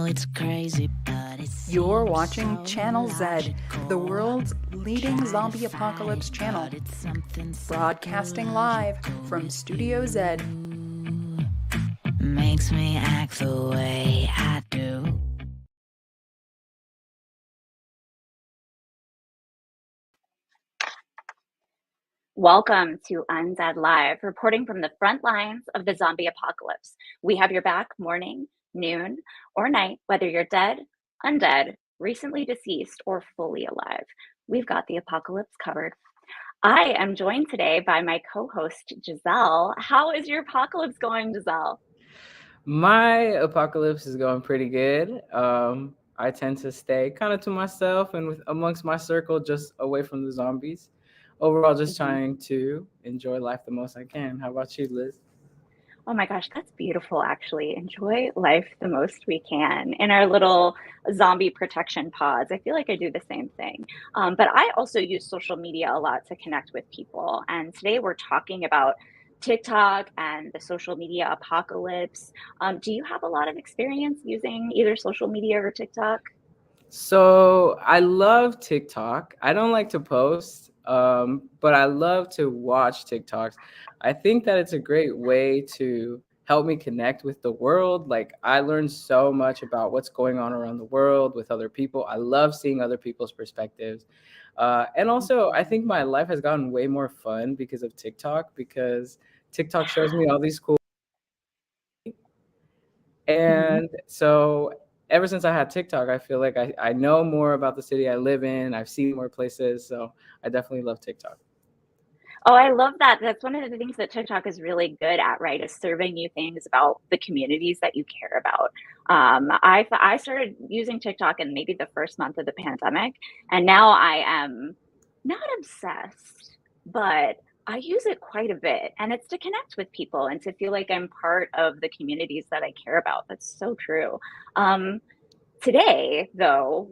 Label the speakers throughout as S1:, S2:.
S1: it's crazy, but it's
S2: You're watching Channel Z, the world's leading zombie apocalypse channel. Broadcasting live from Studio Z.
S1: makes me act the way I do.
S3: Welcome to Undead Live, reporting from the front lines of the zombie apocalypse. We have your back morning, noon, or night, whether you're dead, undead, recently deceased, or fully alive. We've got the apocalypse covered. I am joined today by my co-host, Giselle. How is your apocalypse going, Giselle?
S4: My apocalypse is going pretty good. I tend to stay kind of to myself and amongst my circle, just away from the zombies. Overall, just trying to enjoy life the most I can. How about you, Liz?
S3: Oh my gosh, that's beautiful, actually. Enjoy life the most we can in our little zombie protection pods. I feel like I do the same thing. But I also use social media a lot to connect with people. And today we're talking about TikTok and the social media apocalypse. Do you have a lot of experience using either social media or TikTok?
S4: So I love TikTok. I don't like to post, but I love to watch TikToks. I think that it's a great way to help me connect with the world. Like, I learn so much about what's going on around the world with other people. I love seeing other people's perspectives. And also, I think my life has gotten way more fun because of TikTok, because TikTok shows me all these cool.
S3: Mhm.
S4: And so ever since I had TikTok, I feel like I know more about the city I live in. I've seen more places. So I definitely love TikTok.
S3: Oh, I love that. That's one of the things that TikTok is really good at, right? Is serving you things about the communities that you care about. I started using TikTok in maybe the first month of the pandemic, and now I am not obsessed, but I use it quite a bit, and it's to connect with people and to feel like I'm part of the communities that I care about. That's so true. Um, Today, though,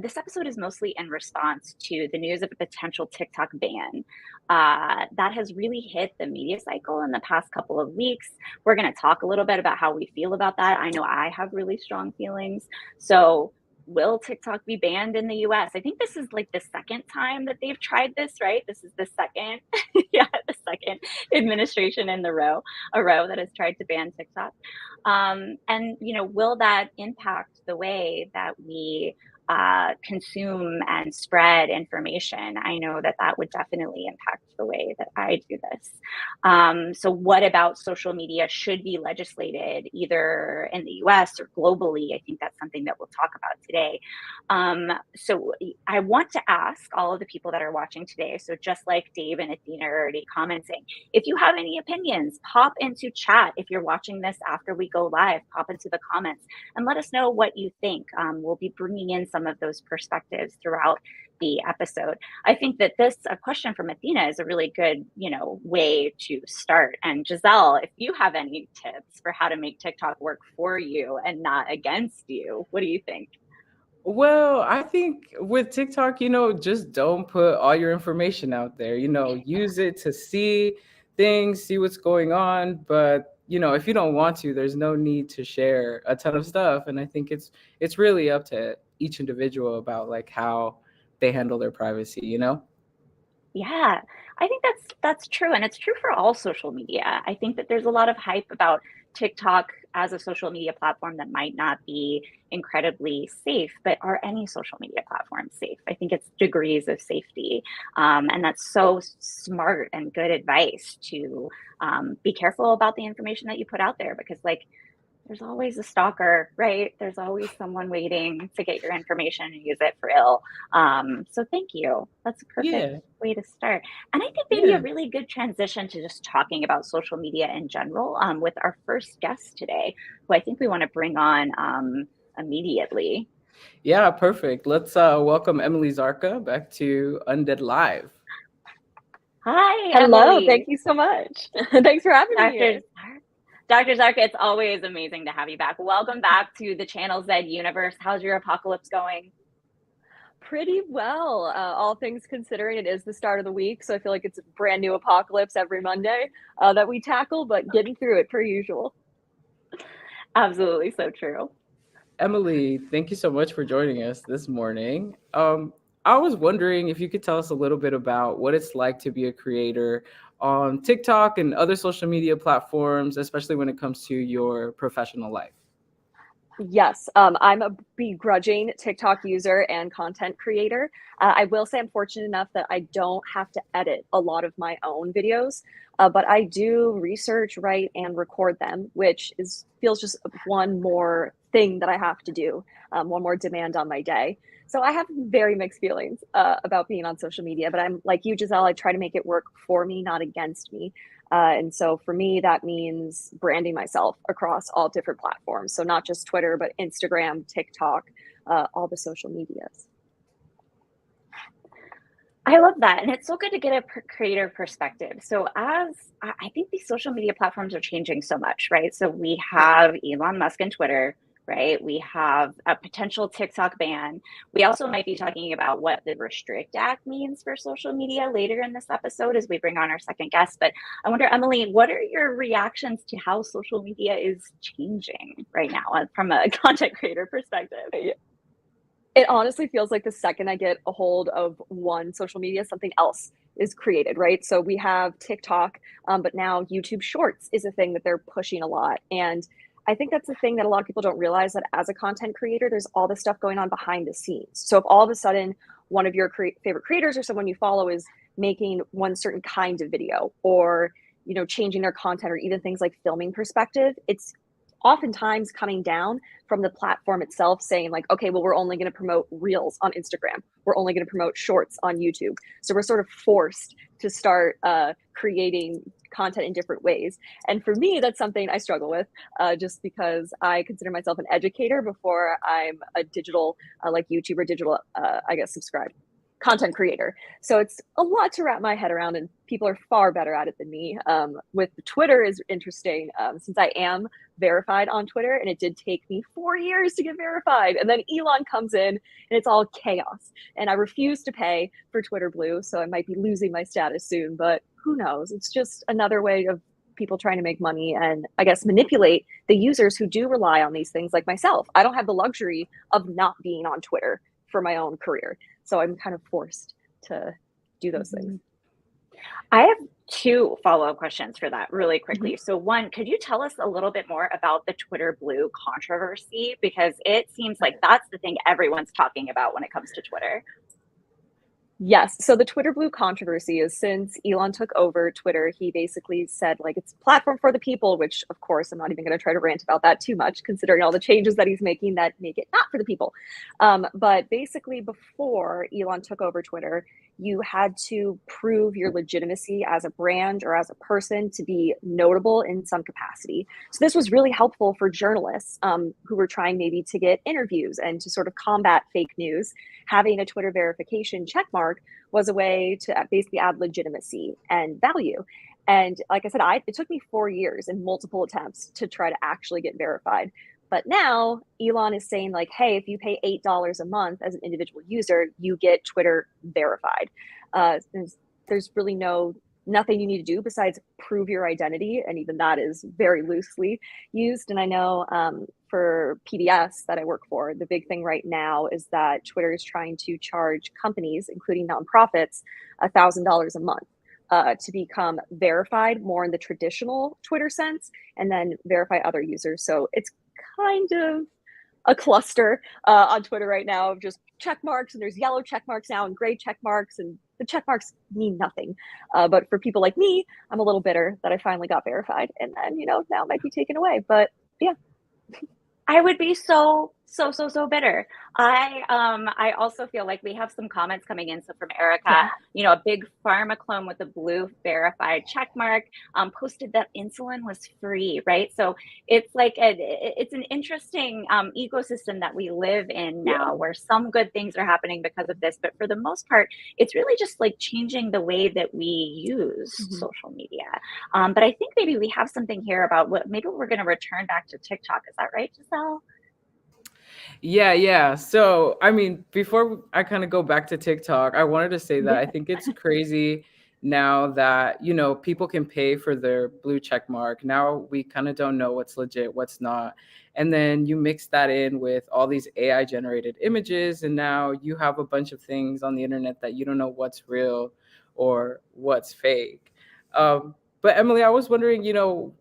S3: this episode is mostly in response to the news of a potential TikTok ban that has really hit the media cycle in the past couple of weeks. We're going to talk a little bit about how we feel about that. I know I have really strong feelings. So, will TikTok be banned in the US? I think this is like the second time that they've tried this, right? This is the second, yeah, the second administration in a row that has tried to ban TikTok. And will that impact the way that we consume and spread information? I know that that would definitely impact the way that I do this. So what about social media should be legislated either in the US or globally? I think that's something that we'll talk about today. So I want to ask all of the people that are watching today, so just like Dave and Athena are already commenting, if you have any opinions, pop into chat. If you're watching this after we go live, pop into the comments and let us know what you think. We'll be bringing in some of those perspectives throughout the episode. I think that a question from Athena is a really good, way to start. And Giselle, if you have any tips for how to make TikTok work for you and not against you, what do you think?
S4: Well, I think with TikTok, just don't put all your information out there. Use it to see things, see what's going on. But, if you don't want to, there's no need to share a ton of stuff. And I think it's really up to each individual about like how they handle their privacy.
S3: Yeah, I think that's true, and it's true for all social media. I think that there's a lot of hype about TikTok as a social media platform that might not be incredibly safe, but are any social media platform safe? I think it's degrees of safety, and that's so smart and good advice to be careful about the information that you put out there because, like, there's always a stalker, right? There's always someone waiting to get your information and use it for ill. So thank you. That's a perfect
S4: Yeah.
S3: way to start. And I think maybe a
S4: Yeah.
S3: really good transition to just talking about social media in general with our first guest today, who I think we want to bring on immediately.
S4: Yeah, perfect. Let's welcome Emily Zarka back to Undead Live.
S3: Hi,
S5: Hello, thank
S3: Emily.
S5: you so much. Thanks for having me here.
S3: Dr. Zarka, it's always amazing to have you back. Welcome back to the Channel Z universe. How's your apocalypse going?
S5: Pretty well, all things considering. It is the start of the week, so I feel like it's a brand new apocalypse every Monday that we tackle, but getting through it per usual.
S3: Absolutely so true.
S4: Emily, thank you so much for joining us this morning. I was wondering if you could tell us a little bit about what it's like to be a creator on TikTok and other social media platforms, especially when it comes to your professional life.
S5: Yes, I'm a begrudging TikTok user and content creator. I will say I'm fortunate enough that I don't have to edit a lot of my own videos, but I do research, write, and record them, which feels just one more thing that I have to do, one more demand on my day. So I have very mixed feelings about being on social media, but I'm like you, Giselle. I try to make it work for me, not against me. And so for me, that means branding myself across all different platforms. So not just Twitter, but Instagram, TikTok, all the social medias.
S3: I love that. And it's so good to get a creator perspective. So as I think these social media platforms are changing so much, right? So we have Elon Musk and Twitter, right? We have a potential TikTok ban. We also might be talking about what the Restrict Act means for social media later in this episode as we bring on our second guest. But I wonder, Emily, what are your reactions to how social media is changing right now from a content creator perspective?
S5: It honestly feels like the second I get a hold of one social media, something else is created, right? So we have TikTok, but now YouTube Shorts is a thing that they're pushing a lot. And I think that's the thing that a lot of people don't realize, that as a content creator, there's all this stuff going on behind the scenes. So if all of a sudden one of your favorite creators or someone you follow is making one certain kind of video, or changing their content, or even things like filming perspective, it's oftentimes coming down from the platform itself saying like, okay, well, we're only going to promote reels on Instagram. We're only going to promote shorts on YouTube. So we're sort of forced to start creating content in different ways. And for me, that's something I struggle with, just because I consider myself an educator before I'm a digital, like YouTuber, digital, I guess, subscribed content creator. So it's a lot to wrap my head around, and people are far better at it than me. With Twitter is interesting, since I am verified on Twitter, and it did take me 4 years to get verified. And then Elon comes in and it's all chaos. And I refuse to pay for Twitter Blue, so I might be losing my status soon, but who knows? It's just another way of people trying to make money and, I guess, manipulate the users who do rely on these things, like myself. I don't have the luxury of not being on Twitter for my own career. So I'm kind of forced to do those things.
S3: I have two follow-up questions for that really quickly. So one, could you tell us a little bit more about the Twitter Blue controversy? Because it seems like that's the thing everyone's talking about when it comes to Twitter.
S5: Yes. So the Twitter Blue controversy is, since Elon took over Twitter, he basically said like it's a platform for the people, which of course I'm not even going to try to rant about that too much, considering all the changes that he's making that make it not for the people. But basically, before Elon took over Twitter, you had to prove your legitimacy as a brand or as a person to be notable in some capacity. So this was really helpful for journalists who were trying maybe to get interviews and to sort of combat fake news. Having a Twitter verification checkmark was a way to basically add legitimacy and value. And like I said, it took me 4 years and multiple attempts to try to actually get verified. But now Elon is saying like, hey, if you pay $8 a month as an individual user, you get Twitter verified. There's really nothing you need to do besides prove your identity. And even that is very loosely used. And I know for PBS that I work for, the big thing right now is that Twitter is trying to charge companies, including nonprofits, $1,000 a month to become verified more in the traditional Twitter sense, and then verify other users. So it's kind of a cluster on Twitter right now of just check marks, and there's yellow check marks now and gray check marks, and the check marks mean nothing. But for people like me, I'm a little bitter that I finally got verified, and then now it might be taken away. But yeah.
S3: I would be so bitter. I also feel like we have some comments coming in. So from Erica, a big pharma clone with a blue verified check mark posted that insulin was free, right? So it's like it's an interesting ecosystem that we live in now, where some good things are happening because of this, but for the most part, it's really just like changing the way that we use social media. But I think maybe we have something here about maybe we're going to return back to TikTok. Is that right, Giselle?
S4: Yeah. So, I mean, before I kind of go back to TikTok, I wanted to say that I think it's crazy now that, you know, people can pay for their blue check mark. Now we kind of don't know what's legit, what's not. And then you mix that in with all these AI generated images, and now you have a bunch of things on the internet that you don't know what's real or what's fake. But Emily, I was wondering, you know,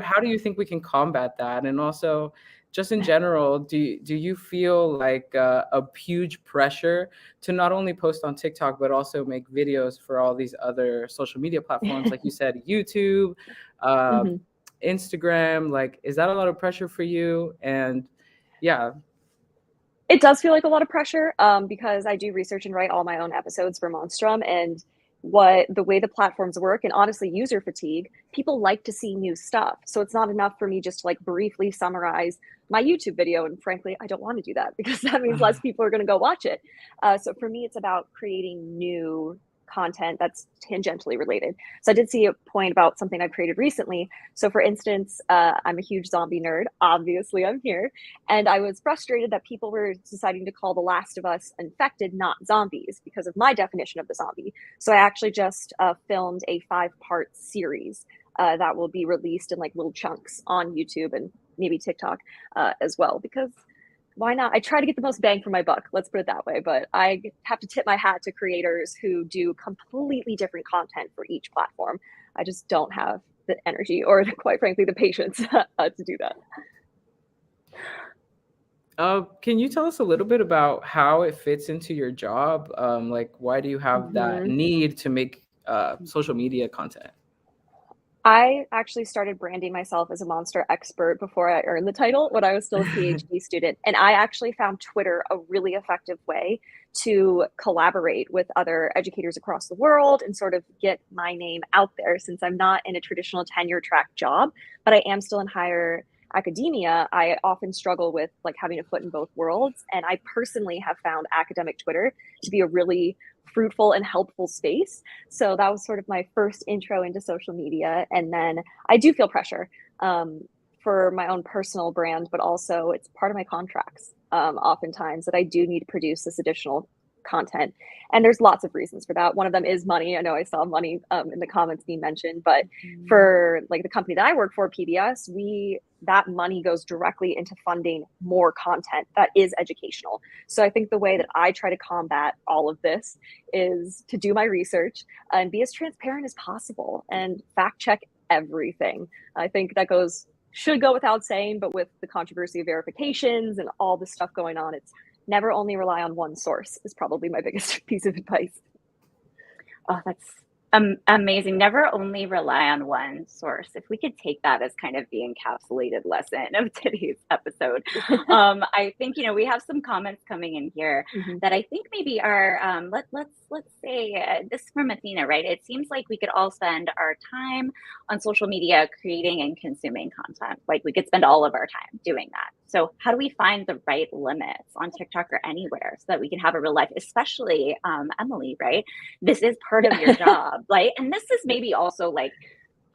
S4: how do you think we can combat that? And also, just in general, do you feel like a huge pressure to not only post on TikTok but also make videos for all these other social media platforms, like you said, YouTube, Instagram? Like, is that a lot of pressure for you? And yeah.
S5: It does feel like a lot of pressure, because I do research and write all my own episodes for Monstrum, and the way the platforms work, and honestly user fatigue, people like to see new stuff. So it's not enough for me just to like briefly summarize my YouTube video. And frankly, I don't want to do that because that means less people are going to go watch it. So for me, it's about creating new content that's tangentially related. So I did see a point about something I've created recently. So for instance, I'm a huge zombie nerd. Obviously, I'm here. And I was frustrated that people were deciding to call The Last of Us infected, not zombies, because of my definition of the zombie. So I actually just filmed a 5-part series that will be released in like little chunks on YouTube and maybe TikTok as well, because why not? I try to get the most bang for my buck, let's put it that way. But I have to tip my hat to creators who do completely different content for each platform. I just don't have the energy or, quite frankly, the patience to do that.
S4: Can you tell us a little bit about how it fits into your job? Like, why do you have that need to make social media content?
S5: I actually started branding myself as a monster expert before I earned the title when I was still a PhD student. And I actually found Twitter a really effective way to collaborate with other educators across the world and sort of get my name out there, since I'm not in a traditional tenure track job, but I am still in higher academia. I often struggle with like having a foot in both worlds. And I personally have found academic Twitter to be a really fruitful and helpful space. So that was sort of my first intro into social media. And then I do feel pressure for my own personal brand, but also it's part of my contracts oftentimes that I do need to produce this additional content. And there's lots of reasons for that. One of them is money. I know I saw money in the comments being mentioned, but for like the company that I work for, PBS, that money goes directly into funding more content that is educational. So I think the way that I try to combat all of this is to do my research and be as transparent as possible and fact check everything. I think that should go without saying, but with the controversy of verifications and all the stuff going on, it's never only rely on one source is probably my biggest piece of advice.
S3: Oh, that's amazing. Never only rely on one source. If we could take that as kind of the encapsulated lesson of today's episode. I think, we have some comments coming in here that I think maybe are, let's say this is from Athena, right? It seems like we could all spend our time on social media creating and consuming content. Like we could spend all of our time doing that. So how do we find the right limits on TikTok or anywhere so that we can have a real life, especially Emily, right? This is part of your job, right? And this is maybe also like,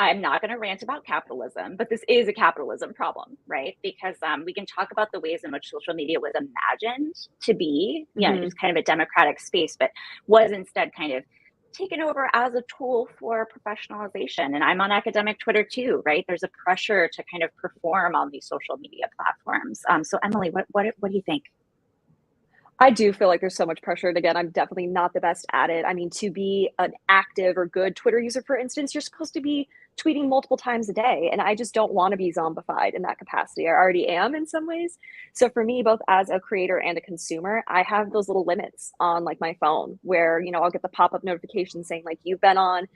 S3: I'm not going to rant about capitalism, but this is a capitalism problem, right? Because we can talk about the ways in which social media was imagined to be, just kind of a democratic space, but was instead kind of taken over as a tool for professionalization. And I'm on academic Twitter too, right? There's a pressure to kind of perform on these social media platforms. So Emily, what do you think?
S5: I do feel like there's so much pressure. And again, I'm definitely not the best at it. I mean, to be an active or good Twitter user, for instance, you're supposed to be tweeting multiple times a day. And I just don't want to be zombified in that capacity. I already am in some ways. So for me, both as a creator and a consumer, I have those little limits on like my phone where, I'll get the pop-up notification saying like, you've been on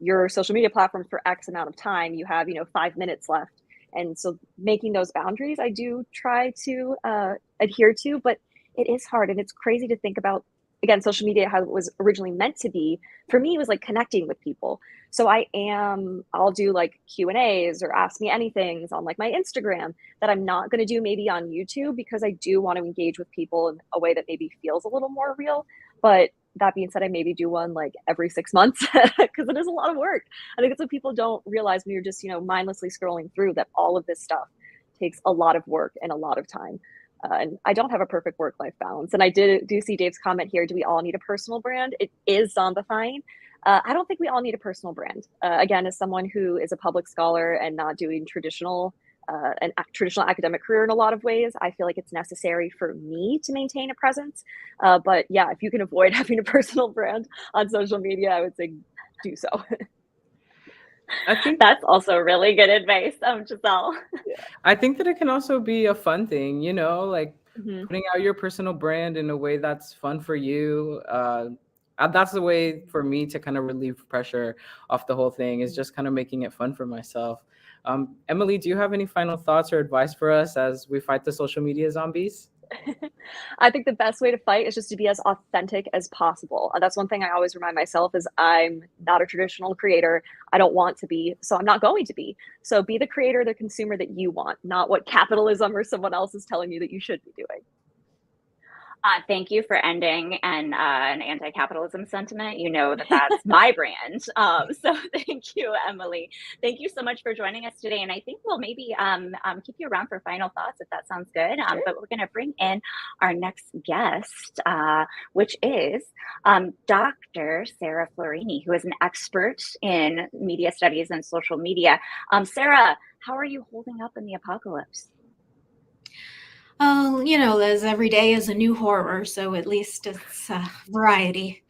S5: your social media platform for X amount of time. You have, 5 minutes left. And so making those boundaries, I do try to adhere to, but it is hard. And it's crazy to think about, again, social media, how it was originally meant to be. For me, it was like connecting with people. So I'll do like Q&As or ask me anythings on like my Instagram that I'm not going to do maybe on YouTube, because I do want to engage with people in a way that maybe feels a little more real. But that being said, I maybe do one like every 6 months because it is a lot of work. I think it's what people don't realize when you're just, mindlessly scrolling through, that all of this stuff takes a lot of work and a lot of time. And I don't have a perfect work-life balance. And I do see Dave's comment here. Do we all need a personal brand? It is zombifying. I don't think we all need a personal brand. Again, as someone who is a public scholar and not doing traditional academic career in a lot of ways, I feel like it's necessary for me to maintain a presence. But yeah, if you can avoid having a personal brand on social media, I would say do so.
S4: I think
S3: That's also really good advice, Giselle.
S4: I think that it can also be a fun thing, like
S5: Mhm.
S4: putting out your personal brand in a way that's fun for you. That's the way for me to kind of relieve pressure off the whole thing, is just kind of making it fun for myself. Emily, do you have any final thoughts or advice for us as we fight the social media zombies?
S5: I think the best way to fight is just to be as authentic as possible. That's one thing I always remind myself is I'm not a traditional creator. I don't want to be, so I'm not going to be. So be the creator, the consumer that you want, not what capitalism or someone else is telling you that you should be doing.
S3: Thank you for ending an anti-capitalism sentiment. You know that's my brand. So thank you, Emily. Thank you so much for joining us today. And I think we'll maybe keep you around for final thoughts if that sounds good.
S5: Sure.
S3: But we're going to bring in our next guest, which is Dr. Sarah Florini, who is an expert in media studies and social media. Sarah, how are you holding up in the apocalypse?
S6: Oh, Liz, every day is a new horror, so at least it's variety.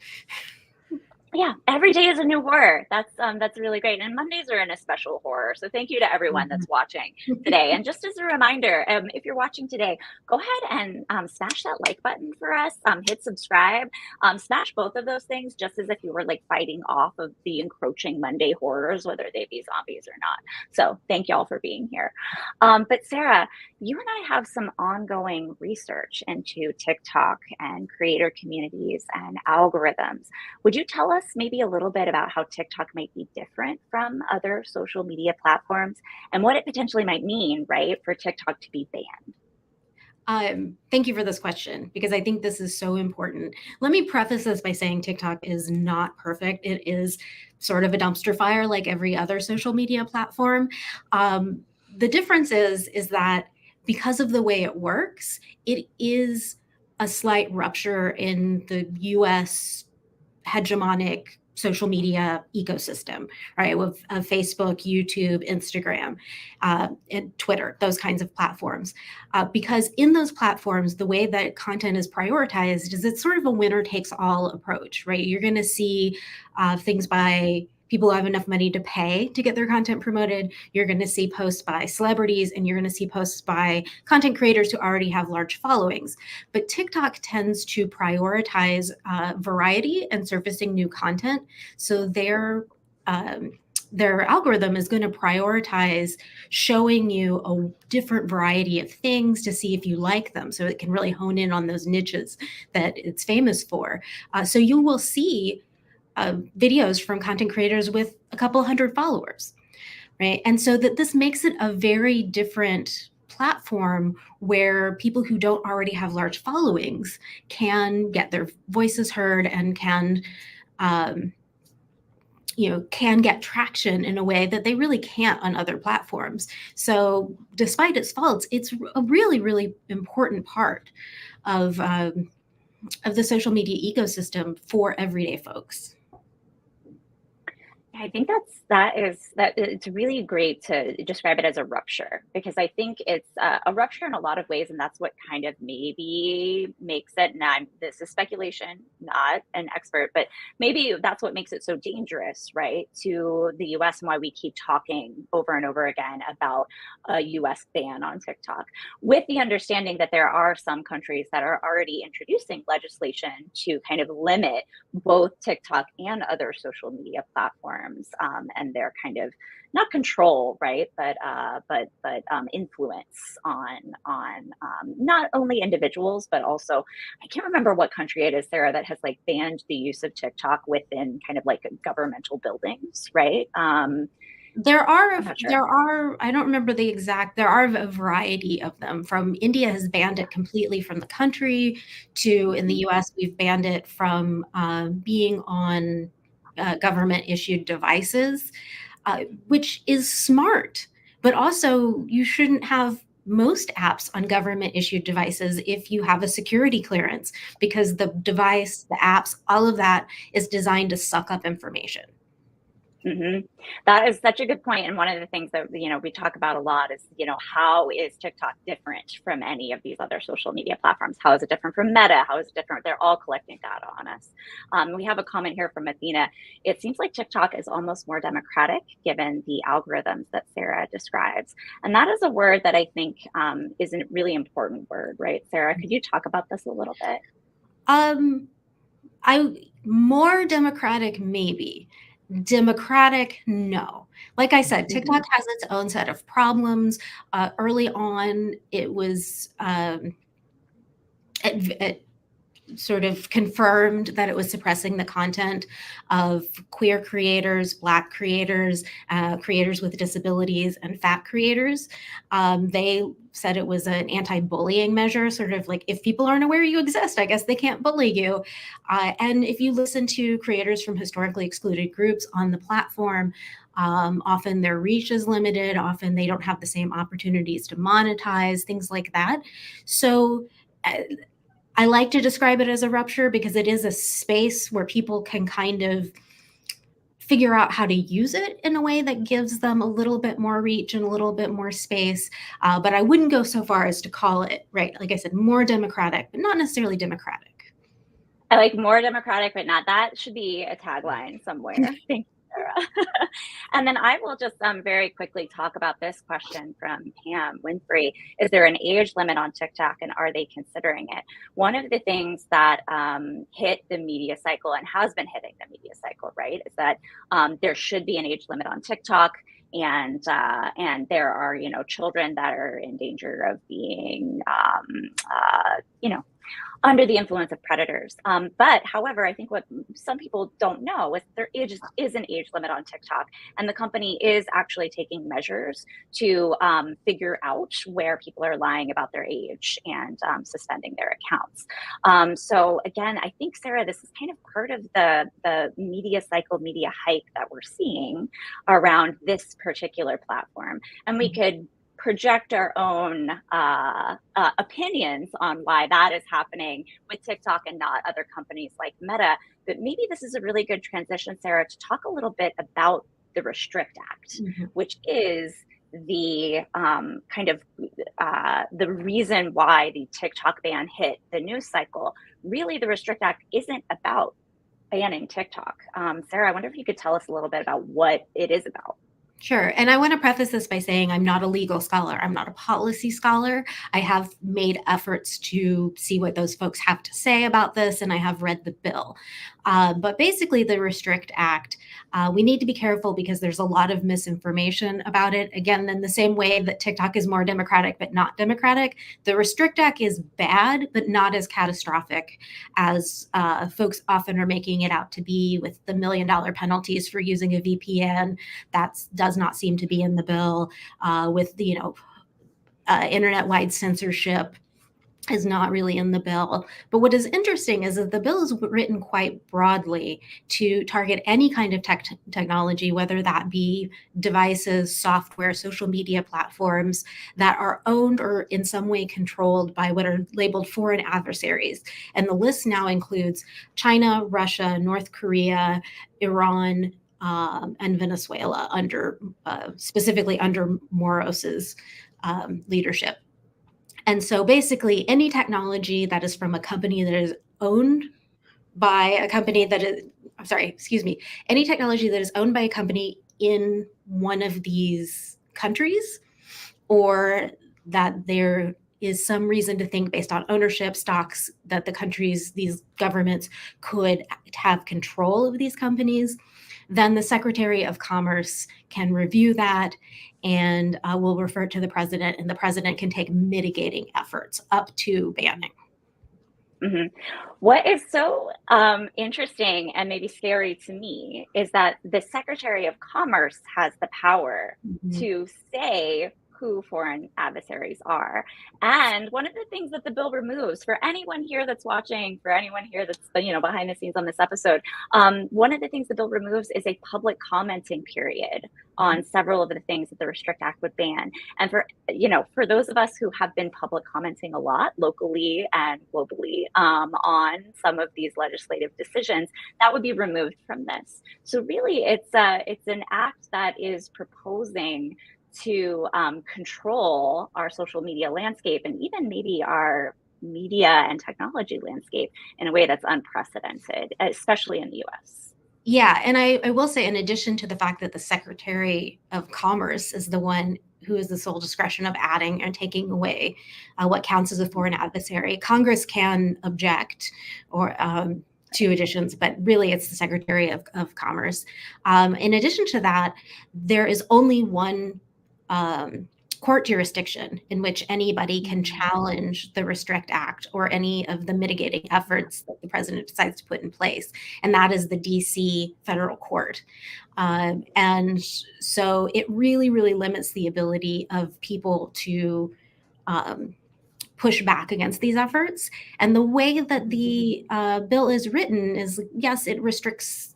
S3: Yeah, every day is a new horror. That's really great. And Mondays are in a special horror. So thank you to everyone that's watching today. And just as a reminder, if you're watching today, go ahead and smash that like button for us. Hit subscribe. Smash both of those things, just as if you were like fighting off of the encroaching Monday horrors, whether they be zombies or not. So thank y'all for being here. But Sarah, you and I have some ongoing research into TikTok and creator communities and algorithms. Would you tell us maybe a little bit about how TikTok might be different from other social media platforms and what it potentially might mean, right, for TikTok to be banned?
S6: Thank you for this question, because I think this is so important. Let me preface this by saying TikTok is not perfect. It is sort of a dumpster fire like every other social media platform. The difference is that because of the way it works, it is a slight rupture in the US hegemonic social media ecosystem, right? With Facebook, YouTube, Instagram, and Twitter, those kinds of platforms. Because in those platforms, the way that content is prioritized is it's sort of a winner takes all approach, right? You're going to see things by people who have enough money to pay to get their content promoted. You're going to see posts by celebrities, and you're going to see posts by content creators who already have large followings. But TikTok tends to prioritize variety and surfacing new content. So their algorithm is going to prioritize showing you a different variety of things to see if you like them. So it can really hone in on those niches that it's famous for. So you will see videos from content creators with a couple hundred followers, right? And so that this makes it a very different platform where people who don't already have large followings can get their voices heard and can get traction in a way that they really can't on other platforms. So despite its faults, it's a really, really important part of the social media ecosystem for everyday folks.
S3: I think it's really great to describe it as a rupture, because I think it's a rupture in a lot of ways, and that's what kind of maybe makes it. And this is speculation, not an expert, but maybe that's what makes it so dangerous, right, to the U.S. and why we keep talking over and over again about a U.S. ban on TikTok, with the understanding that there are some countries that are already introducing legislation to kind of limit both TikTok and other social media platforms. And their kind of not control, right, but influence on not only individuals, but also, I can't remember what country it is, Sarah, that has like banned the use of TikTok within kind of like governmental buildings, right?
S6: There are, I don't remember the exact, there are a variety of them. From India has banned it completely from the country, to in the US, we've banned it from being on government issued devices, which is smart, but also you shouldn't have most apps on government issued devices if you have a security clearance, because the device, the apps, all of that is designed to suck up information.
S3: Mm-hmm. That is such a good point. And one of the things that, we talk about a lot is, how is TikTok different from any of these other social media platforms? How is it different from Meta? How is it different? They're all collecting data on us. We have a comment here from Athena. It seems like TikTok is almost more democratic given the algorithms that Sarah describes. And that is a word that I think is a really important word, right? Sarah, could you talk about this a little bit?
S6: More democratic, maybe. Democratic, no. Like I said, TikTok has its own set of problems. Early on, it was it sort of confirmed that it was suppressing the content of queer creators, Black creators, creators with disabilities, and fat creators. They said it was an anti-bullying measure, sort of like, if people aren't aware you exist, I guess they can't bully you. And if you listen to creators from historically excluded groups on the platform, often their reach is limited, often they don't have the same opportunities to monetize, things like that. So I like to describe it as a rupture because it is a space where people can kind of figure out how to use it in a way that gives them a little bit more reach and a little bit more space. But I wouldn't go so far as to call it, right, like I said, more democratic, but not necessarily democratic.
S3: I like more democratic, but not. That should be a tagline somewhere. Thank you, Sarah. And then I will just very quickly talk about this question from Pam Winfrey. Is there an age limit on TikTok, and are they considering it? One of the things that hit the media cycle and has been hitting the media cycle, right, is that there should be an age limit on TikTok. And there are, children that are in danger of being, under the influence of predators. But however, I think what some people don't know is there is an age limit on TikTok, and the company is actually taking measures to figure out where people are lying about their age and suspending their accounts. So again, I think, Sarah, this is kind of part of the media cycle, media hype that we're seeing around this particular platform. And we could project our own opinions on why that is happening with TikTok and not other companies like Meta. But maybe this is a really good transition, Sarah, to talk a little bit about the Restrict Act, which is the kind of the reason why the TikTok ban hit the news cycle. Really, the Restrict Act isn't about banning TikTok. Sarah, I wonder if you could tell us a little bit about what it is about.
S6: Sure. And I want to preface this by saying I'm not a legal scholar. I'm not a policy scholar. I have made efforts to see what those folks have to say about this, and I have read the bill. But basically, the Restrict Act, we need to be careful because there's a lot of misinformation about it. Again, in the same way that TikTok is more democratic but not democratic, the Restrict Act is bad but not as catastrophic as folks often are making it out to be, with the $1 million penalties for using a VPN. That does not seem to be in the bill, with the internet-wide censorship is not really in the bill. But what is interesting is that the bill is written quite broadly to target any kind of technology, whether that be devices, software, social media platforms that are owned or in some way controlled by what are labeled foreign adversaries. And the list now includes China, Russia, North Korea, Iran, and Venezuela, under specifically under Moros's leadership. And so basically any technology that is from a company that is owned by a company that is, any technology that is owned by a company in one of these countries, or that there is some reason to think based on ownership stocks that the countries, these governments could have control of these companies, then the Secretary of Commerce can review that and will refer to the president, and the president can take mitigating efforts up to banning.
S3: What is so interesting and maybe scary to me is that the Secretary of Commerce has the power to say who foreign adversaries are. And one of the things that the bill removes, for anyone here that's watching, for anyone here that's behind the scenes on this episode, one of the things the bill removes is a public commenting period on several of the things that the Restrict Act would ban. And for those of us who have been public commenting a lot locally and globally on some of these legislative decisions, that would be removed from this. So really, it's an act that is proposing to control our social media landscape and even maybe our media and technology landscape in a way that's unprecedented, especially in the US.
S6: Yeah, and I will say, in addition to the fact that the Secretary of Commerce is the one who has the sole discretion of adding and taking away what counts as a foreign adversary, Congress can object or to additions, but really it's the Secretary of Commerce. In addition to that, there is only one court jurisdiction in which anybody can challenge the Restrict Act or any of the mitigating efforts that the president decides to put in place, and that is the DC federal court. And so it really, really limits the ability of people to push back against these efforts. And the way that the bill is written is, yes, it restricts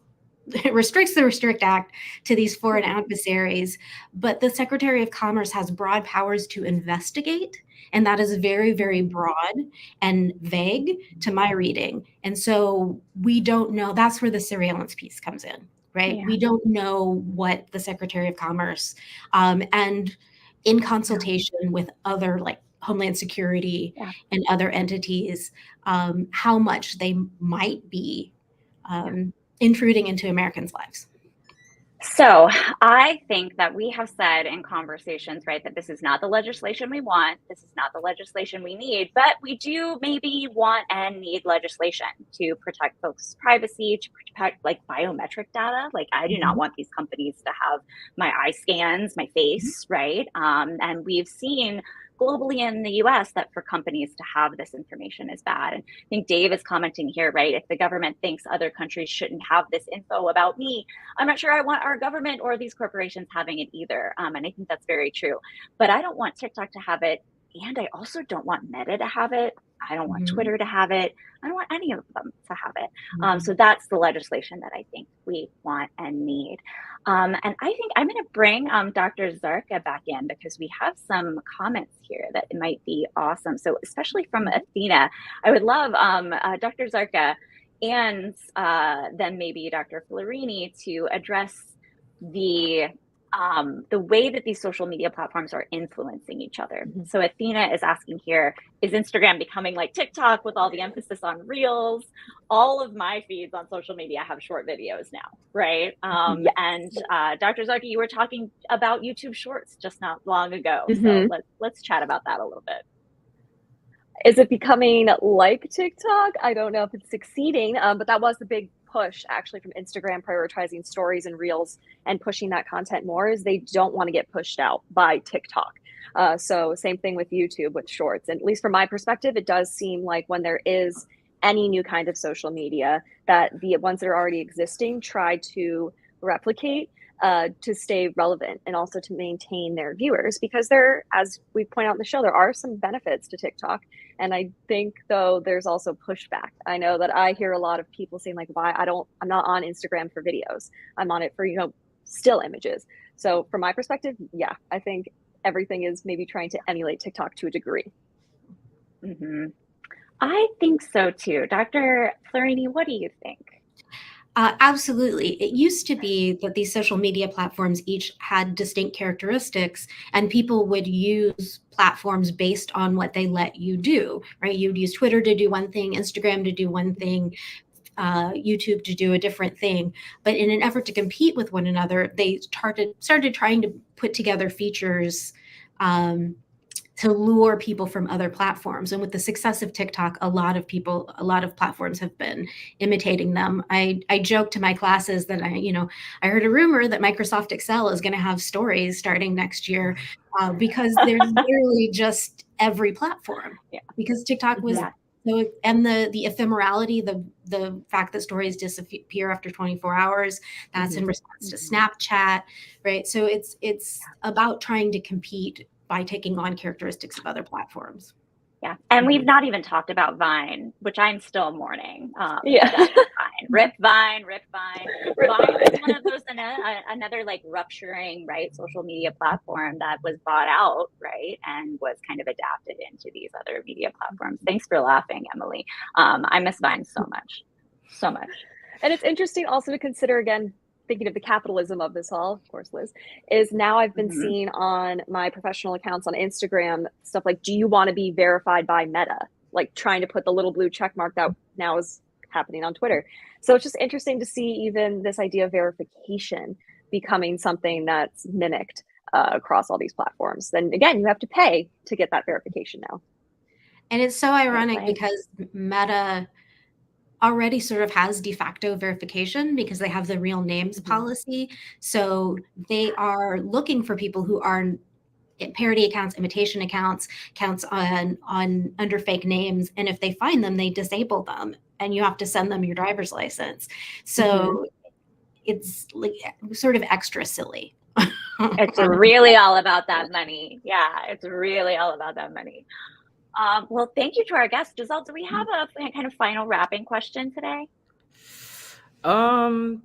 S6: the Restrict Act to these foreign adversaries, but the Secretary of Commerce has broad powers to investigate, and that is very, very broad and vague to my reading. And so we don't know, that's where the surveillance piece comes in, right? Yeah. We don't know what the Secretary of Commerce and in consultation with other like Homeland Security and other entities, how much they might be intruding into Americans' lives.
S3: So I think that we have said in conversations, right, that this is not the legislation we want. This is not the legislation we need, but we do maybe want and need legislation to protect folks' privacy, to protect like biometric data. Like I do not want these companies to have my eye scans, my face, right? And we've seen globally in the US that for companies to have this information is bad. And I think Dave is commenting here, right? If the government thinks other countries shouldn't have this info about me, I'm not sure I want our government or these corporations having it either. And I think that's very true. But I don't want TikTok to have it. And I also don't want Meta to have it. I don't want Twitter to have it. I don't want any of them to have it. So that's the legislation that I think we want and need. And I think I'm going to bring Dr. Zarka back in because we have some comments here that might be awesome. So especially from Athena, I would love Dr. Zarka and then maybe Dr. Florini to address the way that these social media platforms are influencing each other. So Athena is asking here, is Instagram becoming like TikTok with all the emphasis on reels? All of my feeds on social media have short videos now, right? And Dr. Zarki, you were talking about YouTube Shorts just not long ago. So let's chat about that a little bit.
S5: Is it becoming like TikTok? I don't know if it's succeeding, but that was the big push actually from Instagram, prioritizing stories and reels and pushing that content more, is they don't want to get pushed out by TikTok. So same thing with YouTube with shorts. And at least from my perspective, it does seem like when there is any new kind of social media, that the ones that are already existing try to replicate to stay relevant and also to maintain their viewers, because there, as we point out in the show, there are some benefits to TikTok. And I think though there's also pushback. I know that I hear a lot of people saying like, why I'm not on Instagram for videos. I'm on it for, still images. So from my perspective, yeah, I think everything is maybe trying to emulate TikTok to a degree.
S3: I think so too. Dr. Florini, what do you think?
S6: Absolutely. It used to be that these social media platforms each had distinct characteristics, and people would use platforms based on what they let you do, right? You'd use Twitter to do one thing, Instagram to do one thing, YouTube to do a different thing. But in an effort to compete with one another, they started trying to put together features to lure people from other platforms. And with the success of TikTok, a lot of platforms have been imitating them. I joke to my classes that I heard a rumor that Microsoft Excel is going to have stories starting next year because there's literally just every platform. Yeah. Because TikTok was so, and the ephemerality, the fact that stories disappear after 24 hours, that's in response to Snapchat, right? So it's about trying to compete by taking on characteristics of other platforms.
S3: Yeah, and we've not even talked about Vine, which I'm still mourning.
S5: Yeah.
S3: Vine. Rip Vine, Rip Vine. Vine was one of those, another like rupturing, right, social media platform that was bought out, right, and was kind of adapted into these other media platforms. Thanks for laughing, Emily. I miss Vine so much, so much.
S5: And it's interesting also to consider, again, thinking of the capitalism of this all, of course, Liz, is now I've been seeing on my professional accounts on Instagram stuff like, do you want to be verified by Meta? Like trying to put the little blue check mark that now is happening on Twitter. So it's just interesting to see even this idea of verification becoming something that's mimicked across all these platforms. Then again, you have to pay to get that verification now.
S6: And it's so ironic because Meta already sort of has de facto verification because they have the real names policy. So they are looking for people who are parody accounts, imitation accounts on under fake names. And if they find them, they disable them and you have to send them your driver's license. So it's like sort of extra silly.
S3: It's really all about that money. Yeah, it's really all about that money. Well, thank you to our guest. Giselle, do we have a kind of final wrapping question today?
S4: You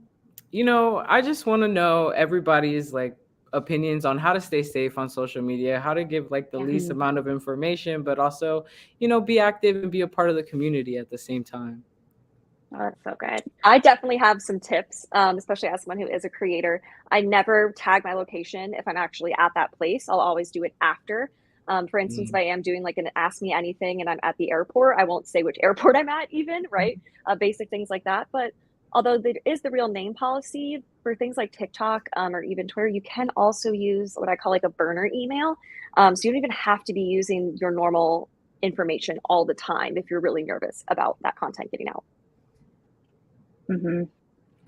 S4: know, I just want to know everybody's like opinions on how to stay safe on social media, how to give like the least amount of information, but also, you know, be active and be a part of the community at the same time.
S3: Oh, that's so good.
S5: I definitely have some tips, especially as someone who is a creator. I never tag my location if I'm actually at that place. I'll always do it after. For instance, if I am doing like an Ask Me Anything and I'm at the airport, I won't say which airport I'm at even, right? Basic things like that. But although there is the real name policy for things like TikTok or even Twitter, you can also use what I call like a burner email. So you don't even have to be using your normal information all the time if you're really nervous about that content getting out.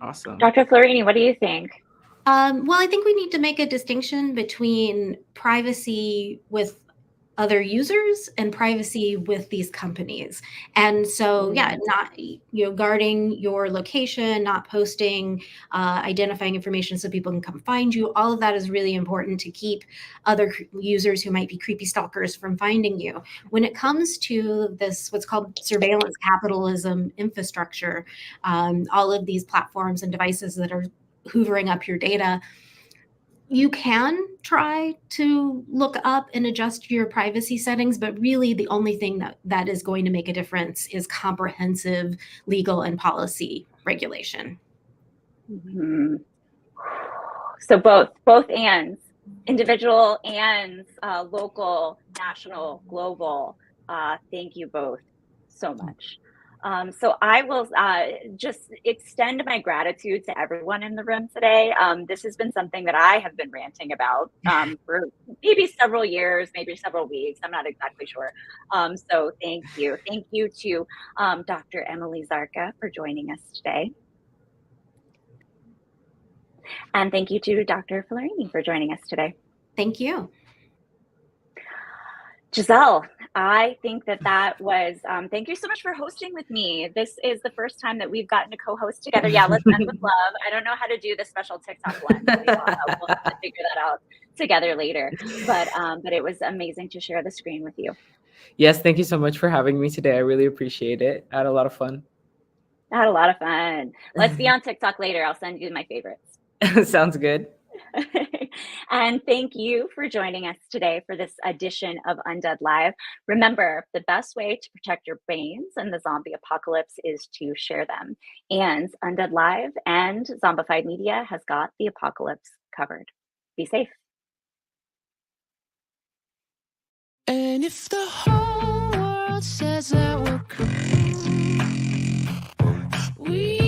S4: Awesome.
S3: Dr. Florini, what do you think?
S6: Well, I think we need to make a distinction between privacy with other users and privacy with these companies. And so, yeah, not, guarding your location, not posting, identifying information so people can come find you. All of that is really important to keep other users who might be creepy stalkers from finding you. When it comes to this, what's called surveillance capitalism infrastructure, all of these platforms and devices that are hoovering up your data, you can try to look up and adjust your privacy settings, but really the only thing that is going to make a difference is comprehensive legal and policy regulation.
S3: So both ands, individual and local, national, global. Thank you both so much. So I will just extend my gratitude to everyone in the room today. This has been something that I have been ranting about for maybe several years, maybe several weeks. I'm not exactly sure. So thank you. Thank you to Dr. Emily Zarka for joining us today. And thank you to Dr. Florini for joining us today.
S6: Thank you.
S3: Giselle, I think that was, thank you so much for hosting with me. This is the first time that we've gotten to co-host together. Yeah, let's end with love. I don't know how to do the special TikTok one. We'll have to figure that out together later. But it was amazing to share the screen with you.
S4: Yes, thank you so much for having me today. I really appreciate it. I had a lot of fun.
S3: I had a lot of fun. Let's be on TikTok later. I'll send you my favorites.
S4: Sounds good.
S3: And thank you for joining us today for this edition of Undead Live. Remember, the best way to protect your brains in the zombie apocalypse is to share them. And Undead Live and Zombified Media has got the apocalypse covered. Be safe.
S1: And if the whole world says that we're cool, we